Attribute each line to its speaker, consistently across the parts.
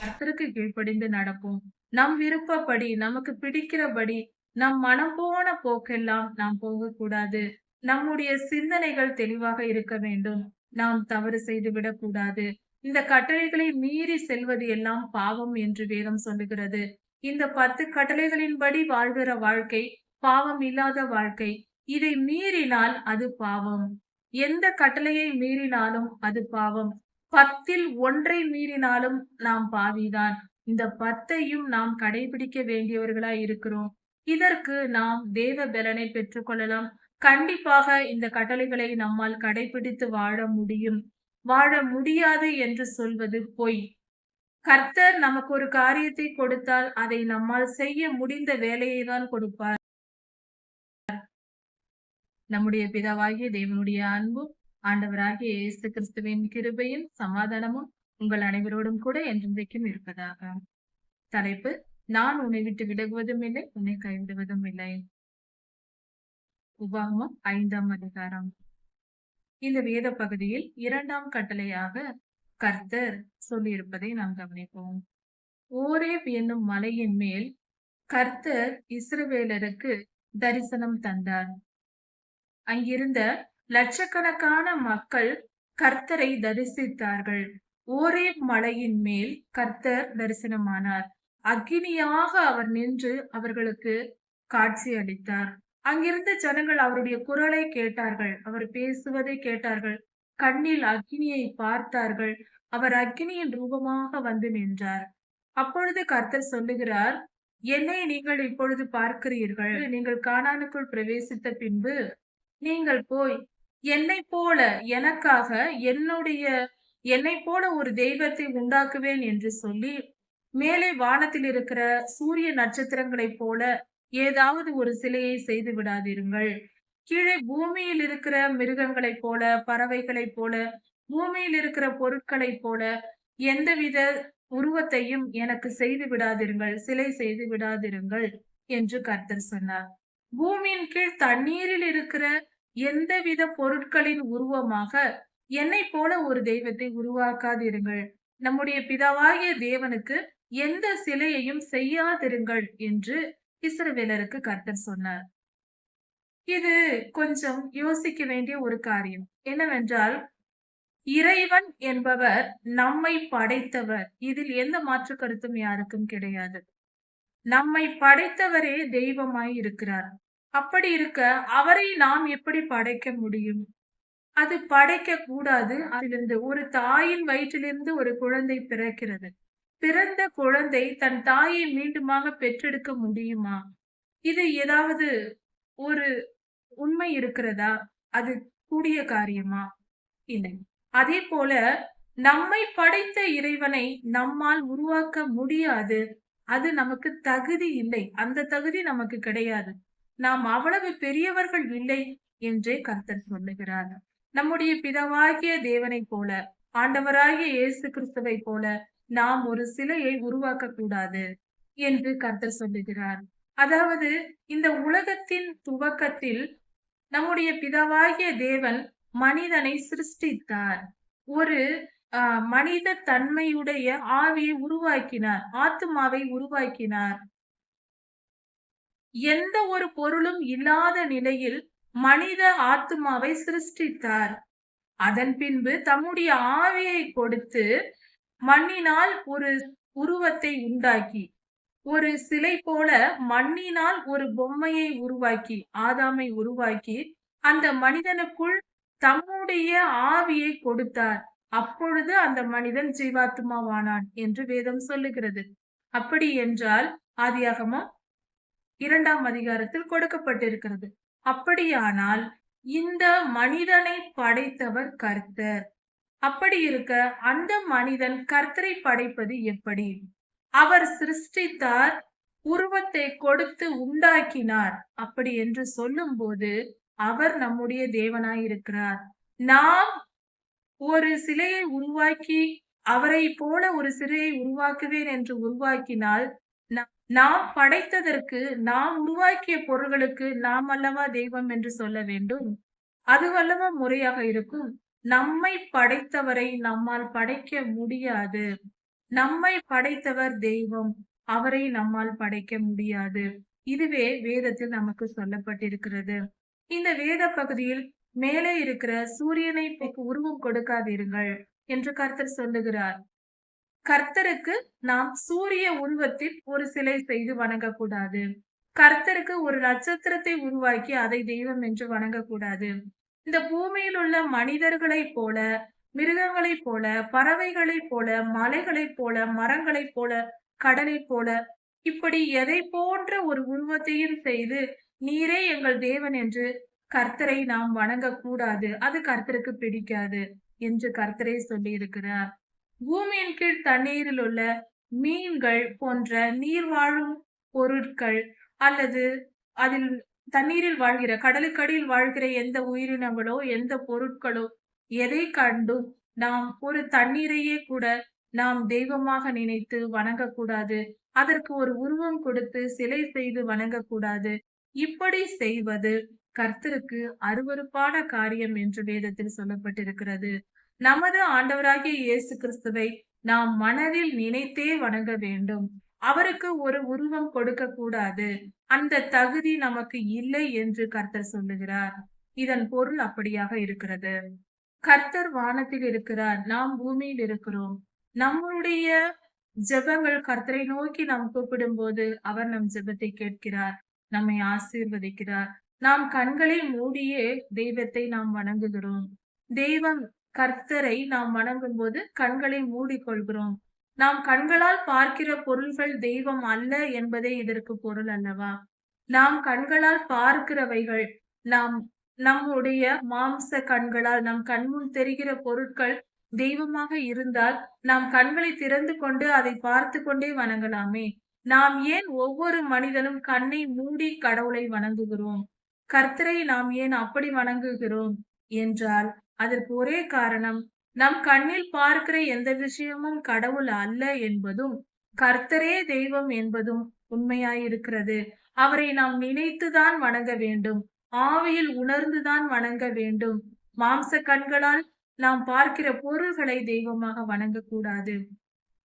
Speaker 1: கர்த்தருக்கு கீழ்ப்படிந்து நடப்போம். நம் விருப்பப்படி, நமக்கு பிடிக்கிறபடி, நம் மனம் போன போக்கெல்லாம் நாம் போகக்கூடாது. நம்முடைய சிந்தனைகள் தெளிவாக இருக்க வேண்டும். நாம் தவறு செய்து விடக்கூடாது. இந்த கட்டளைகளை மீறி செல்வது எல்லாம் பாவம் என்று வேதம் சொல்லுகிறது. இந்த 10 கட்டளைகளின்படி வாழ்கிற வாழ்க்கை பாவம் இல்லாத வாழ்க்கை. இதை மீறினால் அது பாவம். எந்த கட்டளையை மீறினாலும் அது பாவம். 10ல் ஒன்றை மீறினாலும் நாம் பாவிதான். இந்த 10யும் நாம் கடைபிடிக்க வேண்டியவர்களாய் இருக்கிறோம். இதற்கு நாம் தேவ பெலனை பெற்றுக்கொள்ளலாம். கண்டிப்பாக இந்த கட்டளைகளை நம்மால் கடைபிடித்து வாழ முடியும். வாழ முடியாது என்று சொல்வது பொய். கர்த்தர் நமக்கு ஒரு காரியத்தை கொடுத்தால் அதை நம்மால் செய்ய முடிந்த வேலையை தான் கொடுப்பார். நம்முடைய பிதாவாகிய தேவனுடைய அன்பும், ஆண்டவராகிய இயேசு கிறிஸ்துவின் கிருபையும், சமாதானமும் உங்கள் அனைவரோடும் கூட என்றென்றைக்கும் இருப்பதாக. தலைப்பு: நான் உன்னை விட்டு விலகுவதும் இல்லை, உன்னை கைவிடுவதும் இல்லை. உபாகமம் 5ஆம் அதிகாரம். இந்த வேத பகுதியில் 2ஆம் கட்டளையாக கர்த்தர் சொல்லியிருப்பதை நாம் கவனிப்போம். ஓரேப் என்னும் மலையின் மேல் கர்த்தர் இஸ்ரவேலருக்கு தரிசனம் தந்தார். அங்கிருந்த லட்சக்கணக்கான மக்கள் கர்த்தரை தரிசித்தார்கள். ஓரேப் மலையின் மேல் கர்த்தர் தரிசனமானார். அக்கினியாக அவர் நின்று அவர்களுக்கு காட்சி அளித்தார். அங்கிருந்த ஜனங்கள் அவருடைய குரலை கேட்டார்கள். அவர் பேசுவதை கேட்டார்கள். கண்ணில் அக்கினியை பார்த்தார்கள். அவர் அக்கினியின் ரூபமாக வந்து நின்றார். அப்பொழுது கர்த்தர் சொல்லுகிறார், என்னை நீங்கள் இப்பொழுது பார்க்கிறீர்கள். நீங்கள் கானானுக்குள் பிரவேசித்த பின்பு நீங்கள் போய் என்னைப் போல எனக்காக என்னைப் போல ஒரு தெய்வத்தை உண்டாக்குவேன் என்று சொல்லி, மேலே வானத்தில் இருக்கிற சூரிய நட்சத்திரங்களைப் போல ஏதாவது ஒரு சிலையை செய்து விடாதிருங்கள். கீழே பூமியில் இருக்கிற மிருகங்களைப் போல, பறவைகளைப் போல, பூமியில் இருக்கிற பொருட்களைப் போல எந்தவித உருவத்தையும் எனக்கு செய்து விடாதிருங்கள், சிலை செய்து விடாதிருங்கள் என்று கர்த்தர் சொன்னார். பூமியின் கீழ் தண்ணீரில் இருக்கிற எந்தவித பொருட்களின் உருவமாக என்னைப் போல ஒரு தெய்வத்தை உருவாக்காதிருங்கள். நம்முடைய பிதாவாகிய தேவனுக்கு எந்த சிலையையும் செய்யாதிருங்கள் என்று இஸ்ரவேலருக்கு கர்த்தர் சொன்னார். இது கொஞ்சம் யோசிக்க வேண்டிய ஒரு காரியம். என்னவென்றால், இறைவன் என்பவர் நம்மை படைத்தவர். இதில் எந்த மாற்று கருத்தும் யாருக்கும் கிடையாது. நம்மை படைத்தவரே தெய்வமாய் இருக்கிறார். அப்படி இருக்க அவரை நாம் எப்படி படைக்க முடியும்? அது படைக்க கூடாது. அதிலிருந்து ஒரு தாயின் வயிற்றிலிருந்து ஒரு குழந்தை பிறக்கிறது. பிறந்த குழந்தை தன் தாயை மீண்டுமாக பெற்றெடுக்க முடியுமா? இது ஏதாவது ஒரு உண்மை இருக்கிறதா? அது கூடிய காரியமா? இல்லை. அதே போல நம்மை படைத்த இறைவனை நம்மால் உருவாக்க முடியாது. அது நமக்கு தகுதி இல்லை. அந்த தகுதி நமக்கு கிடையாது. நாம் அவ்வளவு பெரியவர்கள் இல்லை என்றே கர்த்தர் சொல்லுகிறார். நம்முடைய பிதாவாகிய தேவனைப் போல, ஆண்டவராகிய இயேசு கிறிஸ்துவைப் போல நாம் ஒரு சிலையை உருவாக்க கூடாது என்று கர்த்தர் சொல்லுகிறார். அதாவது இந்த உலகத்தின் துவக்கத்தில் நம்முடைய பிதாவாகிய தேவன் மனிதனை சிருஷ்டித்தார். ஒரு மனித தன்மையுடைய ஆவியை உருவாக்கினார், ஆத்துமாவை உருவாக்கினார். எந்த ஒரு பொருளும் இல்லாத நிலையில் மனித ஆத்துமாவை சிருஷ்டித்தார். அதன் பின்பு தம்முடைய ஆவியை கொடுத்து மண்ணினால் ஒரு உருவத்தை உண்டாக்கி, ஒரு சிலை போல மண்ணினால் ஒரு பொம்மையை உருவாக்கி, ஆதாமை உருவாக்கி, அந்த மனிதனுக்குள் தம்முடைய ஆவியை கொடுத்தார். அப்பொழுது அந்த மனிதன் ஜீவாத்மாவானான் என்று வேதம் சொல்லுகிறது. அப்படி என்றால் ஆதியாகமம் 2ஆம் அதிகாரத்தில் கொடுக்கப்பட்டிருக்கிறது. அப்படியானால் இந்த மனிதனை படைத்தவர் கர்த்தர். அப்படி இருக்க அந்த மனிதன் கர்த்தரை படைப்பது எப்படி? அவர் சிருஷ்டித்தார், உருவத்தை கொடுத்து உண்டாக்கினார். அப்படி என்று சொல்லும்போது அவர் நம்முடைய தேவனாயிருக்கிறார். நாம் ஒரு சிலையை உருவாக்கி அவரை போல ஒரு சிலையை உருவாக்குவேன் என்று உருவாக்கினால், நாம் படைத்ததற்கு, நாம் உருவாக்கிய பொருள்களுக்கு நாம் அல்லவா தெய்வம் என்று சொல்ல வேண்டும்? அதுவல்லவா முறையாக இருக்கும்? நம்மை படைத்தவரை நம்மால் படைக்க முடியாது. நம்மை படைத்தவர் தெய்வம். அவரை நம்மால் படைக்க முடியாது. இதுவே வேதத்தில் நமக்கு சொல்லப்பட்டிருக்கிறது. இந்த வேத பகுதியில் மேலே இருக்கிற சூரியனை உருவம் கொடுக்காதீர்கள் என்று கர்த்தர் சொல்லுகிறார். கர்த்தருக்கு நாம் சூரிய உருவத்தில் ஒரு சிலை செய்து வணங்கக்கூடாது. கர்த்தருக்கு ஒரு நட்சத்திரத்தை உருவாக்கி அதை தெய்வம் என்று வணங்கக்கூடாது. இந்த பூமியில் உள்ள மனிதர்களைப் போல, மிருகங்களைப் போல, பறவைகளைப் போல, மலைகளைப் போல, மரங்களைப் போல, கடலைப் போல, இப்படி எதை போன்ற ஒரு உருவத்தையும் செய்து, நீரே எங்கள் தேவன் என்று கர்த்தரை நாம் வணங்கக்கூடாது. அது கர்த்தருக்கு பிடிக்காது என்று கர்த்தரே சொல்லியிருக்கிறார். பூமியின் கீழ் தண்ணீரில் உள்ள மீன்கள் போன்ற நீர் வாழும் பொருட்கள் அல்லது அதில் தண்ணீரில் வாழ்கிற கடலுக்கடியில் வாழ்கிற எந்த உயிரினங்களோ எந்த பொருட்களோ எதை கண்டும் நாம் ஒரு தண்ணீரையே கூட நாம் தெய்வமாக நினைத்து வணங்கக்கூடாது. அதற்கு ஒரு உருவம் கொடுத்து சிலை செய்து வணங்கக்கூடாது. இப்படி செய்வது கர்த்தருக்கு அருவருப்பான காரியம் என்று வேதத்தில் சொல்லப்பட்டிருக்கிறது. நமது ஆண்டவராகிய இயேசு கிறிஸ்துவை நாம் மனதில் நினைத்தே வணங்க வேண்டும். அவருக்கு ஒரு உருவம் கொடுக்க கூடாது. அந்த தகுதி நமக்கு இல்லை என்று கர்த்தர் சொல்லுகிறார். இதன் பொருள் அப்படியாக இருக்கிறது. கர்த்தர் வானத்தில் இருக்கிறார். நாம் பூமியில் இருக்கிறோம். நம்முடைய ஜெபங்கள் கர்த்தரை நோக்கி நாம் கூப்பிடும்போது அவர் நம் ஜெபத்தை கேட்கிறார். நம்மை ஆசீர்வதிக்கிறார். நாம் கண்களை மூடியே தெய்வத்தை நாம் வணங்குகிறோம். தெய்வம் கர்த்தரை நாம் வணங்கும் போது கண்களை மூடிக்கொள்கிறோம். நாம் கண்களால் பார்க்கிற பொருள்கள் தெய்வம் அல்ல என்பதே இதற்கு பொருள் அல்லவா? நாம் கண்களால் பார்க்கிறவைகள் நாம் நம்முடைய மாம்ச கண்களால் நம் கண்முன் தெரிகிற பொருட்கள் தெய்வமாக இருந்தால் நாம் கண்களை திறந்து கொண்டு அதை பார்த்து கொண்டே வணங்கலாமே. நாம் ஏன் ஒவ்வொரு மனிதனும் கண்ணை மூடி கடவுளை வணங்குகிறோம்? கர்த்தரை நாம் ஏன் அப்படி வணங்குகிறோம் என்றால் அதற்கு ஒரே காரணம், நம் கண்ணில் பார்க்கிற எந்த விஷயமும் கடவுள் அல்ல என்பதும் கர்த்தரே தெய்வம் என்பதும் உண்மையாயிருக்கிறது. அவரை நாம் நினைத்துதான் வணங்க வேண்டும். ஆவியில் உணர்ந்துதான் வணங்க வேண்டும். மாம்ச கண்களால் நாம் பார்க்கிற பொருள்களை தெய்வமாக வணங்கக்கூடாது.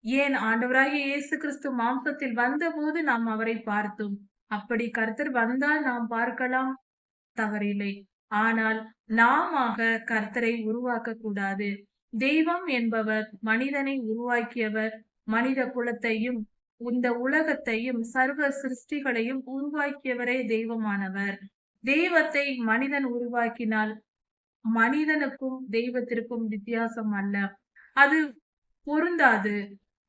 Speaker 1: ஏன் ஆண்டவராகிய இயேசு கிறிஸ்து மாம்சத்தில் வந்தபோது நாம் அவரை பார்த்தோம். அப்படி கர்த்தர் வந்தால் நாம் பார்க்கலாம், தவறில்லை. ஆனால் நாமாக கர்த்தரை உருவாக்க கூடாது. தெய்வம் என்பவர் மனிதனை உருவாக்கியவர். மனித குலத்தையும் இந்த உலகத்தையும் சர்வ சிருஷ்டிகளையும் உருவாக்கியவரே தெய்வமானவர். தெய்வத்தை மனிதன் உருவாக்கினால் மனிதனுக்கும் தெய்வத்திற்கும் வித்தியாசம் அல்ல. அது பொருந்தாது.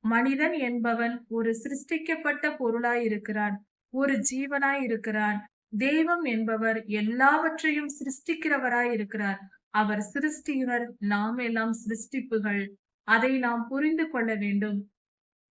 Speaker 1: மனிதன் என்பவன் ஒரு சிருஷ்டிக்கப்பட்ட பொருளாய் இருக்கிறான். ஒரு ஜீவனாய் இருக்கிறான். தெய்வம் என்பவர் எல்லாவற்றையும் சிருஷ்டிக்கிறவராய் இருக்கிறார். அவர் சிருஷ்டிகர், நாம் எல்லாம் சிருஷ்டிப்புகள். அதை நாம் புரிந்து கொள்ள வேண்டும்.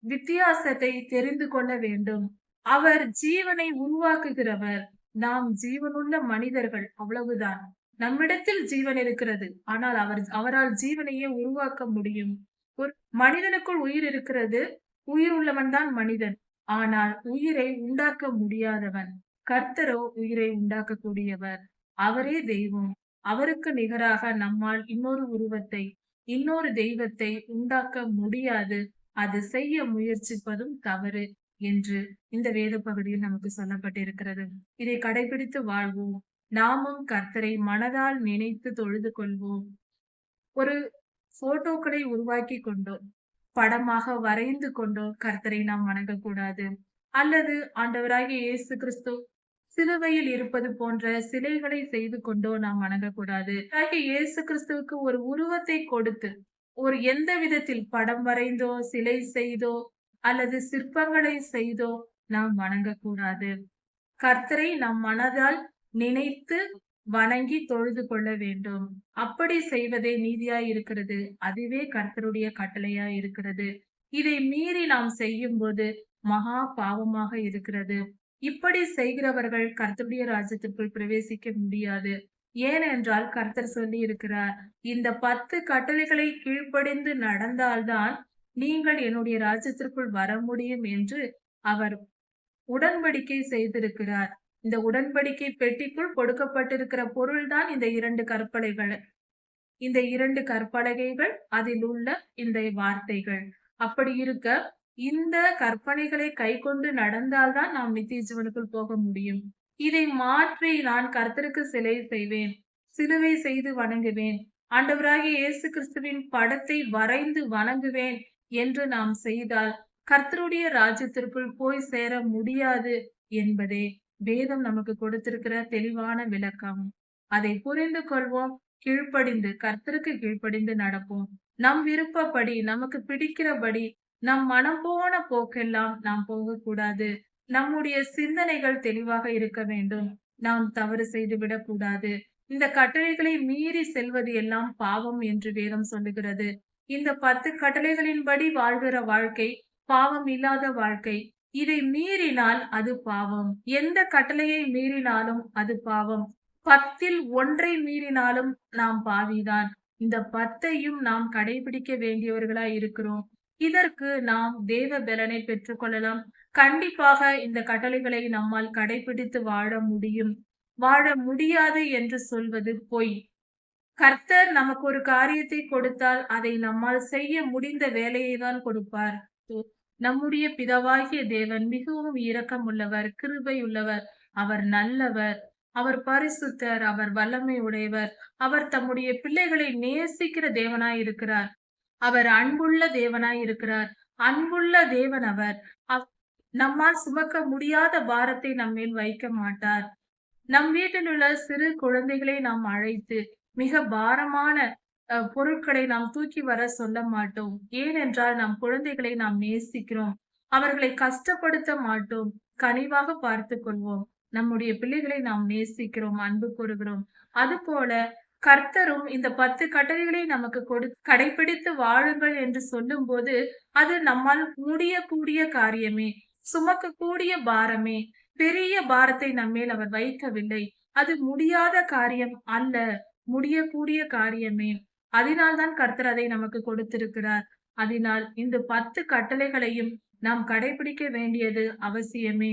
Speaker 1: வித்தியாசத்தை தெரிந்து கொள்ள வேண்டும். அவர் ஜீவனை உருவாக்குகிறவர். நாம் ஜீவனுள்ள மனிதர்கள், அவ்வளவுதான். நம்மிடத்தில் ஜீவன் இருக்கிறது. ஆனால் அவரால் ஜீவனையே உருவாக்க முடியும். ஒரு மனிதனுக்குள் உயிர் இருக்கிறது. உயிர் உள்ளவன் தான் மனிதன். ஆனால் உயிரை உண்டாக்க முடியாதவன். கர்த்தரோ உயிரை உண்டாக்கக்கூடியவர். அவரே தெய்வம். அவருக்கு நிகராக நம்மால் இன்னொரு உருவத்தை, இன்னொரு தெய்வத்தை உண்டாக்க முடியாது. அது செய்ய முயற்சிப்பதும் தவறு என்று இந்த வேத பகுதியில் நமக்கு சொல்லப்பட்டிருக்கிறது. இதை கடைபிடித்து வாழ்வோம். நாமும் கர்த்தரை மனதால் நினைத்து தொழுது கொள்வோம். ஒரு போட்டோக்களை உருவாக்கி கொண்டோ, படமாக வரைந்து கொண்டோ கர்த்தரை நாம் வணங்கக்கூடாது. அல்லது ஆண்டவராகிய இயேசு கிறிஸ்து சிலுவையில் இருப்பது போன்ற சிலைகளை செய்து கொண்டோ நாம் வணங்கக்கூடாது. இயேசு கிறிஸ்துவுக்கு ஒரு உருவத்தை கொடுத்து, ஒரு எந்த விதத்தில் படம் வரைந்தோ, சிலை செய்தோ, அல்லது சிற்பங்களை செய்தோ நாம் வணங்கக்கூடாது. கர்த்தரை நம் மனதால் நினைத்து வணங்கி தொழுது கொள்ள வேண்டும். அப்படி செய்வதே நீதியாய் இருக்கிறது. அதுவே கர்த்தருடைய கட்டளையாய் இருக்கிறது. இதை மீறி நாம் செய்யும் போது மகா பாவமாக இருக்கிறது. இப்படி செய்கிறவர்கள் கர்த்தருடைய ராஜ்யத்திற்குள் பிரவேசிக்க முடியாது. ஏனென்றால் கர்த்தர் சொல்லி இருக்கிறார், இந்த 10 கட்டளைகளை கீழ்ப்படிந்து நடந்தால்தான் நீங்கள் என்னுடைய ராஜ்யத்திற்குள் வர முடியும் என்று அவர் உடன்படிக்கை செய்திருக்கிறார். இந்த உடன்படிக்கை பெட்டிக்குள் கொடுக்கப்பட்டிருக்கிற பொருள்தான் இந்த 2 கற்பனைகள். இந்த 2 கற்பலகைகள், அதில் உள்ள இந்த வார்த்தைகள். அப்படி இருக்க, இந்த கற்பனைகளை கைக்கொண்டு நடந்தால்தான் நாம் நித்திய ஜீவனுக்குள் போக முடியும். இதை மாற்றி நான் கர்த்தருக்கு சிலை செய்வேன். சிலுவை செய்து வணங்குவேன். ஆண்டவராகிய இயேசு கிறிஸ்துவின் படத்தை வரைந்து வணங்குவேன் என்று நாம் செய்தால், கர்த்தருடைய ராஜ்யத்திற்குள் போய் சேர முடியாது என்பதே வேதம் நமக்கு கொடுத்திருக்கிற தெளிவான விளக்கம். அதை புரிந்து கொள்வோம். கீழ்ப்படிந்து கர்த்தருக்கு கீழ்ப்படிந்து நடப்போம். நம் விருப்பப்படி, நமக்கு பிடிக்கிறபடி, நம் மனம் போன போக்கெல்லாம் நாம் போகக்கூடாது. நம்முடைய சிந்தனைகள் தெளிவாக இருக்க வேண்டும். நாம் தவறு செய்து விடக்கூடாது. இந்த கட்டளைகளை மீறி செல்வது எல்லாம் பாவம் என்று வேதம் சொல்லுகிறது. இந்த 10 கட்டளைகளின்படி வாழ்கிற வாழ்க்கை பாவம் இல்லாத வாழ்க்கை. இதை மீறினால் அது பாவம். எந்த கட்டளையை மீறினாலும் அது பாவம். 10ல் ஒன்றை மீறினாலும் நாம் பாவிதான். இந்த 10யும் நாம் கடைபிடிக்க வேண்டியவர்களாய் இருக்கிறோம். இதற்கு நாம் தேவ பெலனை பெற்றுக்கொள்ளலாம். கண்டிப்பாக இந்த கட்டளைகளை நம்மால் கடைபிடித்து வாழ முடியும். வாழ முடியாது என்று சொல்வது பொய். கர்த்தர் நமக்கு ஒரு காரியத்தை கொடுத்தால் அதை நம்மால் செய்ய முடிந்த வேலையை தான் கொடுப்பார். நம்முடைய பிதாவாகிய தேவன் மிகவும் இரக்கமுள்ளவர், கிருபை உள்ளவர், அவர் நல்லவர், அவர் பரிசுத்தர், அவர் வல்லமை உடையவர், அவர் தம்முடைய பிள்ளைகளை நேசிக்கிற தேவனாய் இருக்கிறார். அவர் அன்புள்ள தேவனாய் இருக்கிறார். அன்புள்ள தேவன் அவர். நம்மால் சுமக்க முடியாத பாரத்தை நம்மேல் வைக்க மாட்டார். நம் வீட்டில் உள்ள சிறு குழந்தைகளை நாம் அழைத்து மிக பாரமான பொருட்களை நாம் தூக்கி வர சொல்ல மாட்டோம். ஏனென்றால் நம் குழந்தைகளை நாம் நேசிக்கிறோம். அவர்களை கஷ்டப்படுத்த மாட்டோம். கனிவாக பார்த்துக் கொள்வோம். நம்முடைய பிள்ளைகளை நாம் நேசிக்கிறோம், அன்பு கூறுகிறோம். அதுபோல கர்த்தரும் இந்த 10 கட்டளைகளை நமக்கு கடைபிடித்து வாழுங்கள் என்று சொல்லும்போது, அது நம்மால் முடியக்கூடிய காரியமே, சுமக்கக்கூடிய பாரமே. பெரிய பாரத்தை நம்மேல் அவர் வைக்கவில்லை. அது முடியாத காரியம் அல்ல, முடியக்கூடிய காரியமே. அதனால்தான் கர்த்தர் அதை நமக்கு கொடுத்திருக்கிறார். அதனால் இந்த 10 கட்டளைகளையும் நாம் கடைபிடிக்க வேண்டியது அவசியமே.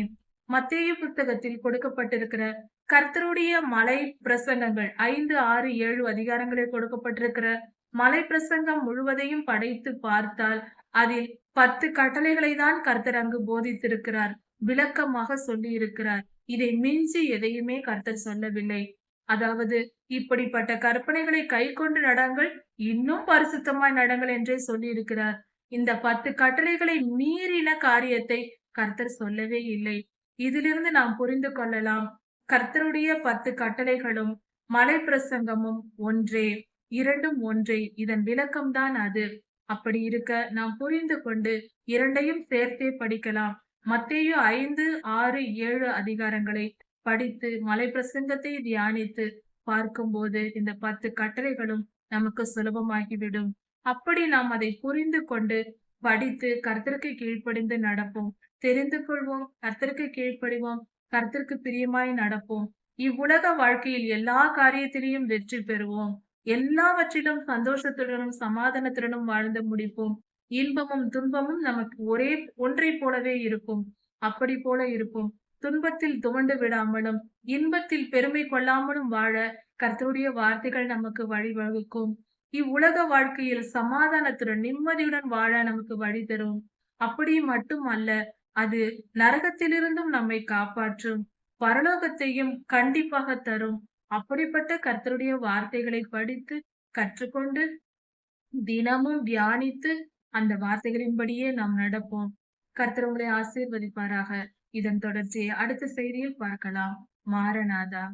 Speaker 1: மத்தேயு புத்தகத்தில் கொடுக்கப்பட்டிருக்கிற கர்த்தருடைய மலை பிரசங்கங்கள் 5, 6, 7 அதிகாரங்களில் கொடுக்கப்பட்டிருக்கிற மலை பிரசங்கம் முழுவதையும் படைத்து பார்த்தால் அதில் 10 கட்டளைகளை தான் கர்த்தர் அங்கு போதித்திருக்கிறார். விளக்கமாக சொல்லி இருக்கிறார். இதை மிஞ்சி எதையுமே கர்த்தர் சொல்லவில்லை. அதாவது இப்படிப்பட்ட கற்பனைகளை கைக்கொண்டு நடங்கள், இன்னும் பரிசுத்தமாய் நடங்கள் என்றே சொல்லி இருக்கிறார். இந்த 10 கட்டளைகளை மீறின காரியத்தை கர்த்தர் சொல்லவே இல்லை. இதிலிருந்து நாம் புரிந்து கொள்ளலாம், கர்த்தருடைய 10 கட்டளைகளும் மலை பிரசங்கமும் ஒன்றே, இரண்டும் ஒன்றே. இதன் விளக்கம்தான் அது. அப்படி இருக்க நாம் புரிந்து கொண்டு இரண்டையும் சேர்த்தே படிக்கலாம். மத்தேயு 5, 6, 7 அதிகாரங்களை படித்து மலை பிரசங்கத்தை தியானித்து பார்க்கும்போது இந்த 10 கட்டளைகளும் நமக்கு சுலபமாகிவிடும். அப்படி நாம் அதை புரிந்து கொண்டு படித்து கர்த்தருக்கு கீழ்ப்படிந்து நடப்போம். தெரிந்து கொள்வோம், கர்த்தருக்கு கீழ்ப்படிவோம், கர்த்தருக்கு பிரியமாய் நடப்போம். இவ்வுலக வாழ்க்கையில் எல்லா காரியத்திலையும் வெற்றி பெறுவோம். எல்லாவற்றிலும் சந்தோஷத்துடனும் சமாதானத்துடனும் வாழ்ந்து முடிப்போம். இன்பமும் துன்பமும் நமக்கு ஒன்றை போலவே இருக்கும். அப்படி போல இருப்போம். துன்பத்தில் துவண்டு விடாமலும் இன்பத்தில் பெருமை கொள்ளாமலும் வாழ கர்த்தருடைய வார்த்தைகள் நமக்கு வழிவகுக்கும். இவ்வுலக வாழ்க்கையில் சமாதானத்துடன் நிம்மதியுடன் வாழ நமக்கு வழி தரும். அப்படி மட்டும் அல்ல, அது நரகத்திலிருந்தும் நம்மை காப்பாற்றும், பரலோகத்தையும் கண்டிப்பாக தரும். அப்படிப்பட்ட கர்த்தருடைய வார்த்தைகளை படித்து கற்றுக்கொண்டு தினமும் தியானித்து அந்த வார்த்தைகளின்படியே நாம் நடப்போம். கர்த்தர் உங்களை ஆசீர்வதிப்பாராக. இதன் தொடர்ச்சியை அடுத்த செய்தியில் பார்க்கலாம். மாரநாதா.